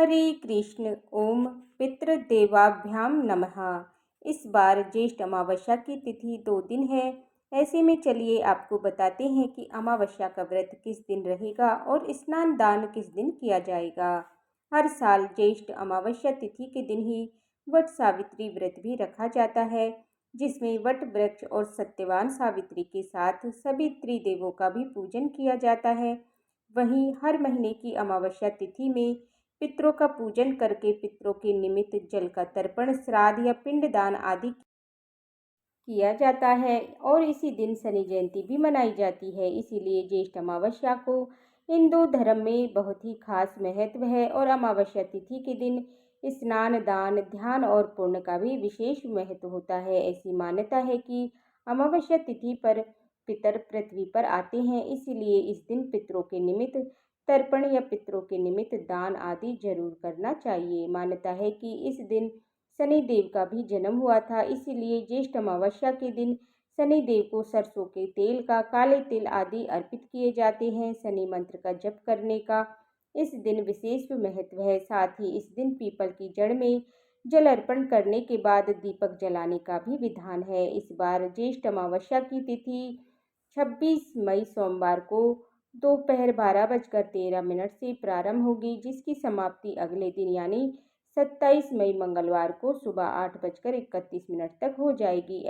हरे कृष्ण। ओम पितृदेवाभ्याम नमः। इस बार ज्येष्ठ अमावस्या की तिथि 2 दिन है। ऐसे में चलिए आपको बताते हैं कि अमावस्या का व्रत किस दिन रहेगा और स्नान दान किस दिन किया जाएगा। हर साल ज्येष्ठ अमावस्या तिथि के दिन ही वट सावित्री व्रत भी रखा जाता है, जिसमें वट वृक्ष और सत्यवान सावित्री के साथ सभी त्रिदेवों का भी पूजन किया जाता है। वहीं हर महीने की अमावस्या तिथि में पितरों का पूजन करके पितरों के निमित्त जल का तर्पण, श्राद्ध या पिंडदान आदि किया जाता है और इसी दिन शनि जयंती भी मनाई जाती है। इसीलिए ज्येष्ठ अमावस्या को हिंदू धर्म में बहुत ही खास महत्व है और अमावस्या तिथि के दिन स्नान, दान, ध्यान और पुण्य का भी विशेष महत्व होता है। ऐसी मान्यता है कि अमावस्या तिथि पर पितर पृथ्वी पर आते हैं, इसीलिए इस दिन पितरों के निमित्त तर्पण या पितरों के निमित्त दान आदि जरूर करना चाहिए। मान्यता है कि इस दिन शनि देव का भी जन्म हुआ था, इसीलिए ज्येष्ठ अमावस्या के दिन शनि देव को सरसों के तेल का, काले तिल आदि अर्पित किए जाते हैं। शनि मंत्र का जप करने का इस दिन विशेष महत्व है। साथ ही इस दिन पीपल की जड़ में जल अर्पण करने के बाद दीपक जलाने का भी विधान है। इस बार ज्येष्ठ अमावस्या की तिथि 26 मई सोमवार को दोपहर 12:13 से प्रारंभ होगी, जिसकी समाप्ति अगले दिन यानी 27 मई मंगलवार को सुबह 8:31 तक हो जाएगी।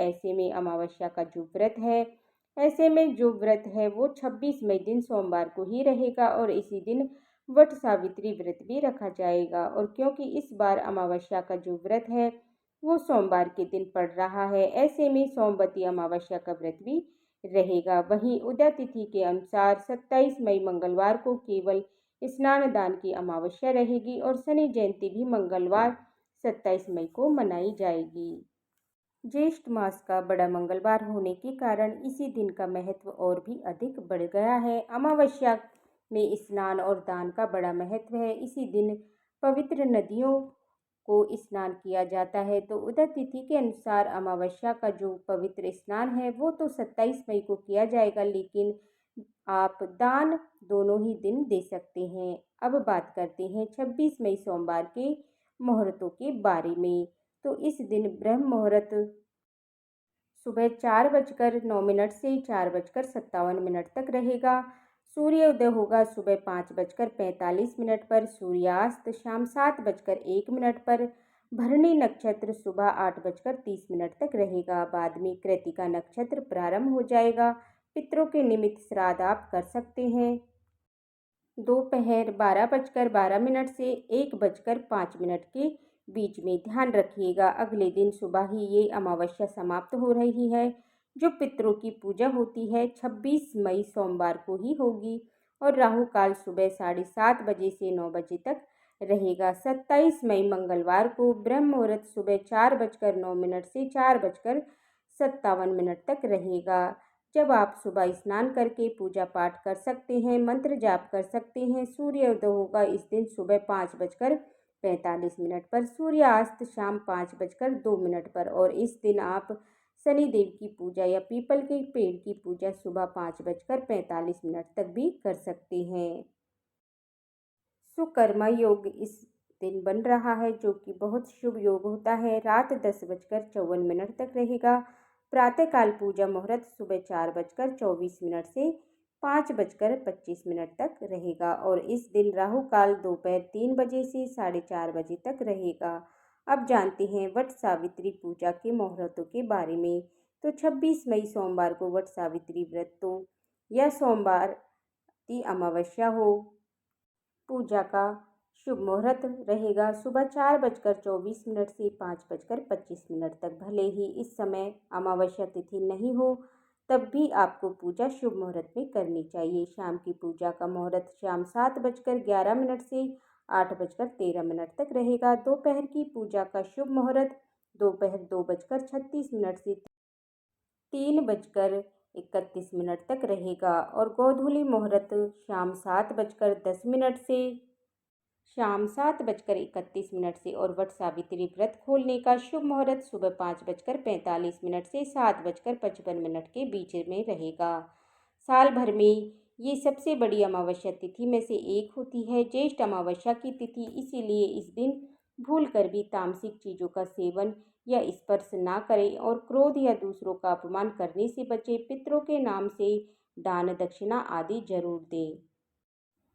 ऐसे में जो व्रत है वो 26 मई दिन सोमवार को ही रहेगा और इसी दिन वट सावित्री व्रत भी रखा जाएगा। और क्योंकि इस बार अमावस्या का जो व्रत है वो सोमवार के दिन पड़ रहा है, ऐसे में सोमवती अमावस्या का व्रत भी रहेगा। वहीं उदय तिथि के अनुसार 27 मई मंगलवार को केवल स्नान दान की अमावस्या रहेगी और शनि जयंती भी मंगलवार 27 मई को मनाई जाएगी। ज्येष्ठ मास का बड़ा मंगलवार होने के कारण इसी दिन का महत्व और भी अधिक बढ़ गया है। अमावस्या में स्नान और दान का बड़ा महत्व है। इसी दिन पवित्र नदियों को स्नान किया जाता है। तो उदय तिथि के अनुसार अमावस्या का जो पवित्र स्नान है वो तो 27 मई को किया जाएगा, लेकिन आप दान दोनों ही दिन दे सकते हैं। अब बात करते हैं 26 मई सोमवार के मुहूर्तों के बारे में। तो इस दिन ब्रह्म मुहूर्त सुबह 4:09 से 4:57 तक रहेगा। सूर्योदय होगा सुबह 5:45 पर, सूर्यास्त शाम 7:01 पर, भरणी नक्षत्र सुबह 8:30 तक रहेगा। बाद में कृत्तिका नक्षत्र प्रारंभ हो जाएगा। पितरों के निमित्त श्राद्ध आप कर सकते हैं दोपहर 12:12 से 1:05 के बीच में। ध्यान रखिएगा अगले दिन सुबह ही ये अमावस्या समाप्त हो रही है। जो पितरों की पूजा होती है 26 मई सोमवार को ही होगी और राहु काल सुबह 7:30 बजे से 9 बजे तक रहेगा। 27 मई मंगलवार को ब्रह्म मुहूर्त सुबह 4:09 से 4:57 तक रहेगा, जब आप सुबह स्नान करके पूजा पाठ कर सकते हैं, मंत्र जाप कर सकते हैं। सूर्योदय होगा इस दिन सुबह 5:45 पर, सूर्यास्त शाम 5:02 पर और इस दिन आप शनि देव की पूजा या पीपल के पेड़ की पूजा सुबह 5:45 तक भी कर सकते हैं। सुकर्मा योग इस दिन बन रहा है, जो कि बहुत शुभ योग होता है। रात 10:54 तक रहेगा। प्रातःकाल पूजा मुहूर्त सुबह 4:24 से 5:25 तक रहेगा और इस दिन राहु काल दोपहर 3 बजे से 4:30 बजे तक रहेगा। अब जानते हैं वट सावित्री पूजा के मुहूर्तों के बारे में। तो 26 मई सोमवार को वट सावित्री व्रत तो यह सोमवार की अमावस्या हो, पूजा का शुभ मुहूर्त रहेगा सुबह 4:24 से 5:25 तक। भले ही इस समय अमावस्या तिथि नहीं हो, तब भी आपको पूजा शुभ मुहूर्त में करनी चाहिए। शाम की पूजा का मुहूर्त शाम 7:11 से 8:13 तक रहेगा। दोपहर की पूजा का शुभ मुहूर्त दोपहर 2:36 से 3:31 तक रहेगा और गोधूली मुहूर्त शाम 7:10 से शाम 7:31 से और वट सावित्री व्रत खोलने का शुभ मुहूर्त सुबह 5:45 से 7:55 के बीच में रहेगा। साल भर में ये सबसे बड़ी अमावस्या तिथि में से एक होती है, ज्येष्ठ अमावस्या की तिथि, इसीलिए इस दिन भूल कर भी तामसिक चीज़ों का सेवन या स्पर्श ना करें और क्रोध या दूसरों का अपमान करने से बचें। पितरों के नाम से दान दक्षिणा आदि जरूर दें।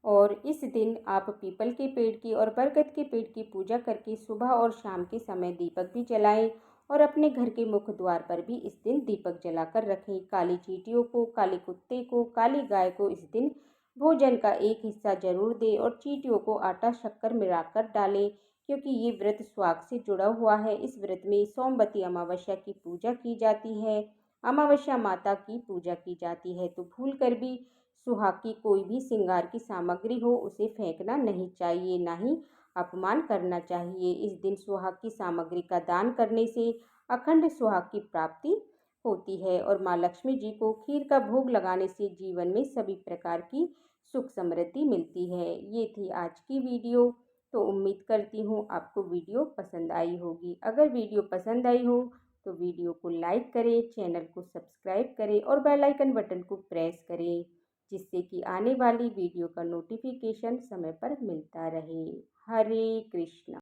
और इस दिन आप पीपल के पेड़ की और बरगद के पेड़ की पूजा करके सुबह और शाम के समय दीपक भी जलाएं और अपने घर के मुख्य द्वार पर भी इस दिन दीपक जलाकर रखें। काली चींटियों को, काले कुत्ते को, काली गाय को इस दिन भोजन का एक हिस्सा जरूर दें और चींटियों को आटा शक्कर मिलाकर डालें, क्योंकि ये व्रत स्वाग से जुड़ा हुआ है। इस व्रत में सोमवती अमावस्या की पूजा की जाती है, अमावस्या माता की पूजा की जाती है। तो भूल कर भी सुहाग की कोई भी श्रृंगार की सामग्री हो उसे फेंकना नहीं चाहिए, ना ही अपमान करना चाहिए। इस दिन सुहाग की सामग्री का दान करने से अखंड सुहाग की प्राप्ति होती है और माँ लक्ष्मी जी को खीर का भोग लगाने से जीवन में सभी प्रकार की सुख समृद्धि मिलती है। ये थी आज की वीडियो। तो उम्मीद करती हूँ आपको वीडियो पसंद आई होगी। अगर वीडियो पसंद आई हो तो वीडियो को लाइक करें, चैनल को सब्सक्राइब करें और बेल आइकन बटन को प्रेस करें, जिससे कि आने वाली वीडियो का नोटिफिकेशन समय पर मिलता रहे। हरे कृष्णा।